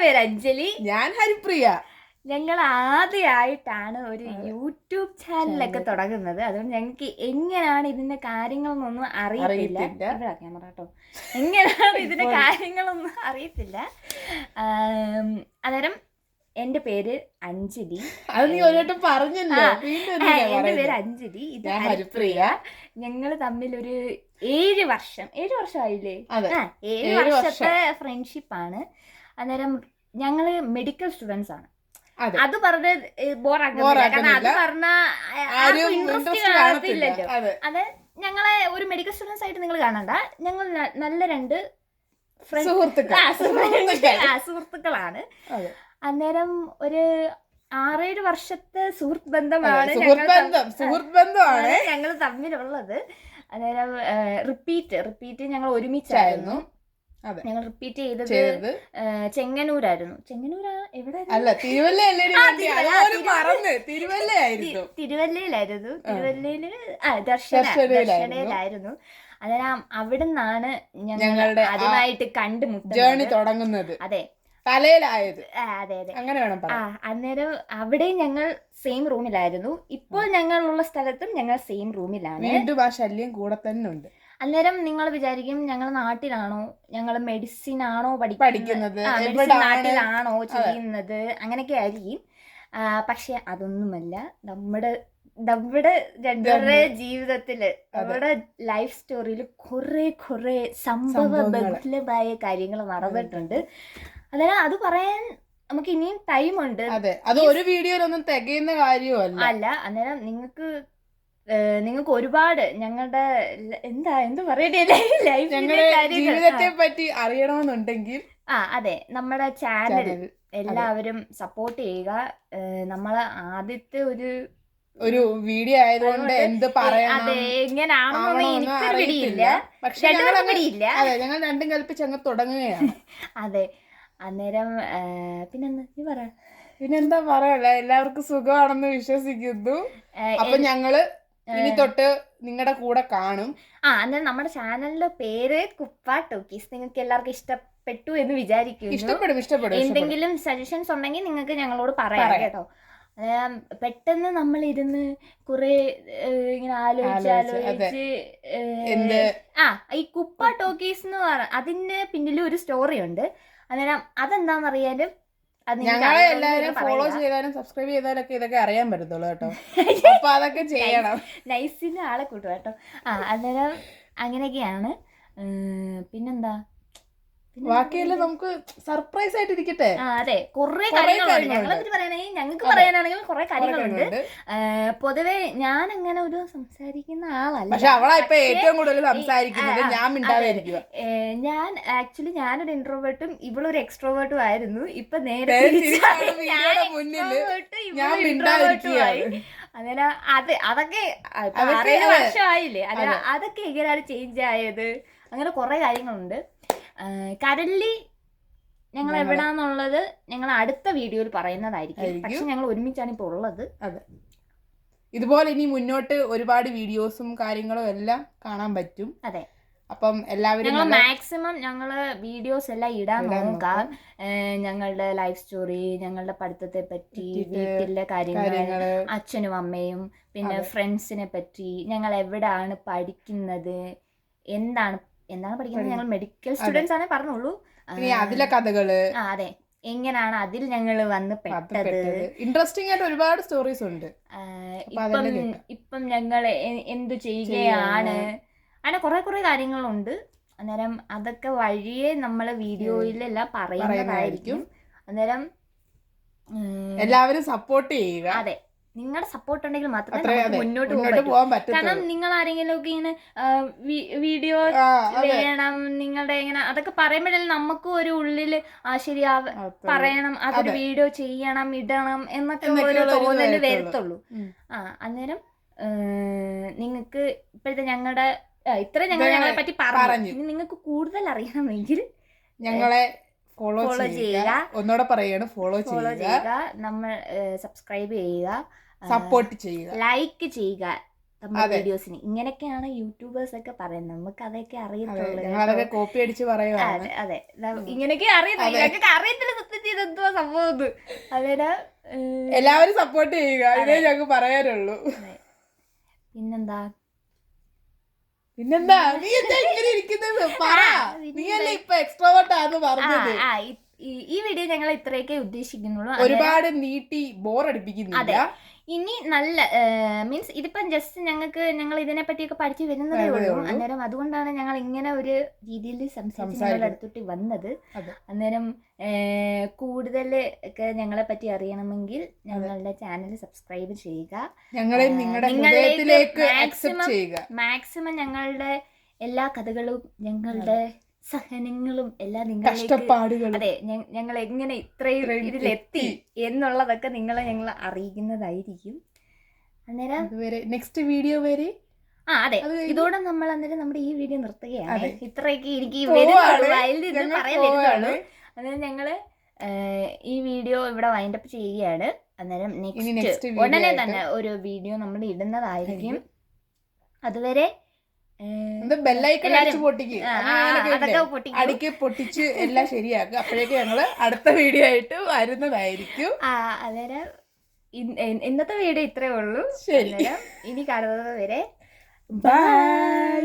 പേര് അഞ്ജലി, ഞാൻ ഹരിപ്രിയ. ഞങ്ങൾ ആദ്യമായിട്ടാണ് ഒരു യൂട്യൂബ് ചാനലൊക്കെ തുടങ്ങുന്നത്. അതുകൊണ്ട് ഞങ്ങൾക്ക് എങ്ങനെയാണ് ഇതിന്റെ കാര്യങ്ങളൊന്നും അറിയത്തില്ല. ക്യാമറ കേട്ടോ, എങ്ങനെയാണ് ഇതിന്റെ കാര്യങ്ങളൊന്നും അറിയത്തില്ല. അന്നേരം എന്റെ പേര് അഞ്ജലി. അത് നീ ഒരു വട്ടം പറഞ്ഞല്ലോ. എന്റെ പേര് അഞ്ജലി, ഇത് ഹരിപ്രിയ. ഞങ്ങള് തമ്മിൽ ഒരു 7 വർഷമായില്ലേ? 7 വർഷത്തെ ഫ്രണ്ട്ഷിപ്പാണ്. അന്നേരം ഞങ്ങള് മെഡിക്കൽ സ്റ്റുഡൻസ് ആണ്. അത് പറഞ്ഞ ബോറാക്കുന്നില്ല, കാരണം അത് പറഞ്ഞ ഇൻട്രസ്റ്റ് കാണത്തില്ലല്ലോ. അത് ഞങ്ങളെ ഒരു മെഡിക്കൽ സ്റ്റുഡൻസ് ആയിട്ട് നിങ്ങൾ കാണണ്ട. ഞങ്ങൾ നല്ല 2 സുഹൃത്തുക്കളാണ്. അന്നേരം ഒരു 6-7 വർഷത്തെ സുഹൃത്ത് ബന്ധമാണ് ഞങ്ങൾ തമ്മിലുള്ളത്. അന്നേരം റിപ്പീറ്റ് ഞങ്ങൾ ഒരുമിച്ചായിരുന്നു. ഞങ്ങൾ റിപ്പീറ്റ് ചെയ്തത് ചെങ്ങന്നൂരായിരുന്നു. എവിടെ? തിരുവല്ലയിലായിരുന്നു. ദർശനയിലായിരുന്നു. അന്നേരം അവിടെ നിന്നാണ് ഞങ്ങൾ ആദ്യമായിട്ട് കണ്ടുമുട്ടുന്നത്. അതെ, തലയിലായത്. അതെ അങ്ങനെ വേണം. അന്നേരം അവിടെ ഞങ്ങൾ സെയിം റൂമിലായിരുന്നു. ഇപ്പോൾ ഞങ്ങളുള്ള സ്ഥലത്തും ഞങ്ങൾ സെയിം റൂമിലാണ്. വീണ്ടും ആ ശല്യം കൂടെ തന്നെ ഉണ്ട്. അന്നേരം നിങ്ങൾ വിചാരിക്കും ഞങ്ങൾ നാട്ടിലാണോ, ഞങ്ങൾ മെഡിസിൻ ആണോ പഠിക്കുന്നത്, നാട്ടിലാണോ ചെയ്യുന്നത്, അങ്ങനെയൊക്കെ ആയിരിക്കും. പക്ഷെ അതൊന്നുമല്ല. നമ്മുടെ രണ്ടുപേരുടെ ജീവിതത്തില്, നമ്മുടെ ലൈഫ് സ്റ്റോറിയിൽ കുറെ സംഭവ ബഹുലമായ കാര്യങ്ങൾ നടന്നിട്ടുണ്ട്. അതായത് അത് പറയാൻ നമുക്ക് ഇനിയും ടൈമുണ്ട്. അതെ, അത് ഒരു വീഡിയോയിലൊന്നും തികയുന്ന കാര്യമല്ല. അന്നേരം നിങ്ങൾക്ക് ഒരുപാട് ഞങ്ങളുടെ എന്ത് പറയണ്ടേ ജീവിതത്തെ പറ്റി അറിയണമെന്നുണ്ടെങ്കിൽ അതെ, നമ്മുടെ ചാനൽ എല്ലാവരും സപ്പോർട്ട് ചെയ്യുക. നമ്മളെ ആദ്യത്തെ ഒരു വീഡിയോ ആയതുകൊണ്ട് എന്ത് പറയണം, അതെ, എങ്ങനെയാണെന്നൊന്നും എനിക്ക് പിടിയില്ല. പക്ഷെ ഞങ്ങൾ രണ്ടും കൽപ്പിച്ച് അങ്ങ് തുടങ്ങുകയാണ്. അതെ, അന്നേരം പിന്നെന്താ പറയല്ല, എല്ലാവർക്കും സുഖമാണെന്ന് വിശ്വസിക്കുന്നു. അപ്പൊ ഞങ്ങള് ഇനി തൊട്ട് നിങ്ങളുടെ കൂടെ കാണും. അന്നേരം നമ്മുടെ ചാനലിന്റെ പേര് കുപ്പ ടോക്കീസ്. നിങ്ങൾക്ക് എല്ലാവർക്കും ഇഷ്ടപ്പെട്ടു എന്ന് വിചാരിക്കുന്നു. ഇഷ്ടപ്പെടും. എന്തെങ്കിലും സജഷൻസ് ഉണ്ടെങ്കിൽ നിങ്ങൾക്ക് ഞങ്ങളോട് പറയാം കേട്ടോ. പെട്ടെന്ന് നമ്മൾ ഇരുന്ന് കുറെ ഇങ്ങനെ ആലോചിച്ച് ഈ കുപ്പ ടോക്കീസ് എന്ന് പറഞ്ഞ അതിന്റെ പിന്നിൽ ഒരു സ്റ്റോറി ഉണ്ട്. അന്നേരം അതെന്താണെന്നറിയാനും ഞങ്ങളെ എല്ലാവരും ഫോളോ ചെയ്താലും സബ്സ്ക്രൈബ് ചെയ്താലൊക്കെ ഇതൊക്കെ അറിയാൻ പറ്റത്തുള്ളൂ കേട്ടോ. അപ്പൊ അതൊക്കെ ചെയ്യണം. നൈസിന് ആളെ കൂട്ടും കേട്ടോ. അന്നേരം അങ്ങനെയൊക്കെയാണ്. പിന്നെന്താ, ബാക്കിയെല്ലാം നമുക്ക് സർപ്രൈസ് ആയിട്ട് ഇരിക്കട്ടെ. അതെ, കുറെ കാര്യങ്ങളുണ്ട്. ഞങ്ങളെപ്പറ്റി പറയാനാണെങ്കിൽ ഞങ്ങൾക്ക് പറയാനാണെങ്കിൽ കുറെ കാര്യങ്ങളുണ്ട്. പൊതുവെ ഞാൻ അങ്ങനെ ഒരു സംസാരിക്കുന്ന ആളല്ല. പക്ഷെ അവളാ ഇപ്പൊ ഏറ്റവും കൂടുതൽ സംസാരിക്കുന്നത്. ഞാൻ ആക്ച്വലി ഞാനൊരു ഇൻട്രോവേർട്ടും ഇവളൊരു എക്സ്ട്രോവേർട്ടും ആയിരുന്നു. ഇപ്പൊ നേരെ അന്നേരം അതൊക്കെ 6-7 വർഷമായില്ലേ, അതൊക്കെ എങ്ങനെയാണ് ചേഞ്ച് ആയത്, അങ്ങനെ കുറെ കാര്യങ്ങളുണ്ട്. കറന്റ്ലി ഞങ്ങൾ എവിടാന്നുള്ളത് ഞങ്ങൾ അടുത്ത വീഡിയോയിൽ പറയുന്നതായിരിക്കും. പക്ഷെ ഞങ്ങൾ ഒരുമിച്ചാണ് ഇപ്പോൾ ഉള്ളത്. അതെ, ഇതുപോലെ ഇനി മുന്നോട്ട് ഒരുപാട് വീഡിയോസും കാര്യങ്ങളും എല്ലാം കാണാൻ പറ്റും. അതെ, അപ്പം എല്ലാവരും മാക്സിമം ഞങ്ങള് വീഡിയോസ് എല്ലാം ഇടാൻ നോക്കാം. ഞങ്ങളുടെ ലൈഫ് സ്റ്റോറി, ഞങ്ങളുടെ പഠിത്തത്തെ പറ്റി, വീട്ടിലെ കാര്യങ്ങൾ, അച്ഛനും അമ്മയും, പിന്നെ ഫ്രണ്ട്സിനെ പറ്റി, ഞങ്ങൾ എവിടാണ് പഠിക്കുന്നത്, എന്താണ് പഠിക്കുന്നത്, ഞങ്ങൾ മെഡിക്കൽ സ്റ്റുഡൻസ് ആണേ പറഞ്ഞോളൂ. അതിലെ കഥകള്, അതെ, എങ്ങനെയാണ് അതിൽ ഞങ്ങൾ വന്ന് പെട്ടത്, ഇൻട്രസ്റ്റിംഗ് ആയിട്ട് ഒരുപാട് സ്റ്റോറീസ് ഉണ്ട്. ഇപ്പം ഞങ്ങൾ എന്തു ചെയ്യുകയാണ്, അങ്ങനെ കുറെ കാര്യങ്ങളുണ്ട്. അന്നേരം അതൊക്കെ വഴിയെ നമ്മളെ വീഡിയോയിലെല്ലാം പറയുന്നതായിരിക്കും. അന്നേരം എല്ലാവരും സപ്പോർട്ട് ചെയ്യുക. അതെ, നിങ്ങളുടെ സപ്പോർട്ട് ഉണ്ടെങ്കിൽ മാത്രമേ മുന്നോട്ട് പോകാൻ പറ്റൂ. കാരണം നിങ്ങൾ ആരെങ്കിലും ഒക്കെ ഇങ്ങനെ വീഡിയോ വേണം, നിങ്ങളുടെ ഇങ്ങനെ അതൊക്കെ പറയുമ്പോഴല്ലേ നമുക്കും ഒരു ഉള്ളില് ശരിയാ പറയണം, അതൊരു വീഡിയോ ചെയ്യണം, ഇടണം എന്നൊക്കെ ഒരു തോന്നല് വരത്തുള്ളൂ. അന്നേരം നിങ്ങൾക്ക് ഇപ്പോഴത്തെ ഞങ്ങളുടെ ഞങ്ങളെ പറ്റി പറഞ്ഞു. ഇനി നിങ്ങൾക്ക് കൂടുതൽ അറിയണമെങ്കിൽ ഞങ്ങളെ ഫോളോ ചെയ്യുക. ഒന്നുകൂടെ പറയാണ്, ഫോളോ ചെയ്യുക, നമ്മൾ സബ്സ്ക്രൈബ് ചെയ്യുക, സപ്പോർട്ട് ചെയ്യുക, ലൈക്ക് ചെയ്യുക. നമ്മുടെ വീഡിയോസിന്. ഇങ്ങനെയൊക്കെയാണ് യൂട്യൂബേഴ്സ് ഒക്കെ പറയുന്നത്, നമുക്ക് അതൊക്കെ അറിയത്തുള്ളൂ. കോപ്പി അടിച്ച് പറയുക. അതെ, ഇങ്ങനെയൊക്കെ അറിയത്തില്ല, അറിയത്തില്ല സത്യത്തിൽ ഇതെന്തുവാ സംഭവം. അതായത് എല്ലാവരും സപ്പോർട്ട് ചെയ്യുക, ഇതേ ഞങ്ങൾക്ക് പറയാനുള്ളൂ. പിന്നെന്താ നീ എന്താ ഇങ്ങനെ ഇരിക്കുന്നത്? പറ, നീയല്ലേ ഇപ്പൊ എക്സ്ട്രോവേർട്ട് ആണെന്ന് പറഞ്ഞത്. ഈ വീഡിയോ ഞങ്ങൾ ഇത്രയൊക്കെ ഉദ്ദേശിക്കുന്നുള്ളൂ, ഒരുപാട് നീട്ടി ബോറടിപ്പിക്കുന്നില്ല. ഇനി നല്ല മീൻസ് ഇതിപ്പം ജസ്റ്റ് ഞങ്ങൾ ഇതിനെ പറ്റിയൊക്കെ പഠിച്ചു വരുന്നതേ ഉള്ളൂ. അന്നേരം അതുകൊണ്ടാണ് ഞങ്ങൾ ഇങ്ങനെ ഒരു രീതിയിൽ സംസാരിച്ച് അടുത്തോട്ട് വന്നത്. അന്നേരം കൂടുതൽ ഒക്കെ ഞങ്ങളെ പറ്റി അറിയണമെങ്കിൽ ഞങ്ങളുടെ ചാനൽ സബ്സ്ക്രൈബ് ചെയ്യുക. മാക്സിമം ഞങ്ങളുടെ എല്ലാ കഥകളും ഞങ്ങളുടെ സഹനങ്ങളും എല്ലാം നിങ്ങളിലേക്ക്, അതെ, ഞങ്ങൾ എങ്ങനെ ഇത്രയും ഇതിലെത്തി എന്നുള്ളതൊക്കെ ഞങ്ങൾ അറിയിക്കുന്നതായിരിക്കും. അന്നേരം നെക്സ്റ്റ് വീഡിയോ വരെ അതെ, ഇതോടെ നമ്മൾ അന്നേരം നമ്മുടെ ഈ വീഡിയോ നിർത്തുകയാണ്. ഇത്രയൊക്കെ എനിക്ക് പറയാൻ വരുന്നുള്ളൂ. അന്നേരം ഞങ്ങള് ഈ വീഡിയോ ഇവിടെ വൈൻഡപ്പ് ചെയ്യുകയാണ്. അന്നേരം നെക്സ്റ്റ് ഉടനെ തന്നെ ഒരു വീഡിയോ നമ്മൾ ഇടുന്നതായിരിക്കും. അതുവരെ അടിക്ക് പൊട്ടിച്ച് എല്ലാം ശരിയാക്കുക. അപ്പോഴേക്കും ഞങ്ങള് അടുത്ത വീഡിയോ ആയിട്ട് വരുന്നതായിരിക്കും. അന്നേരം ഇന്നത്തെ വീഡിയോ ഇത്രേ ഉള്ളൂ. ഇനി കാണുന്നത് വരെ ബൈ.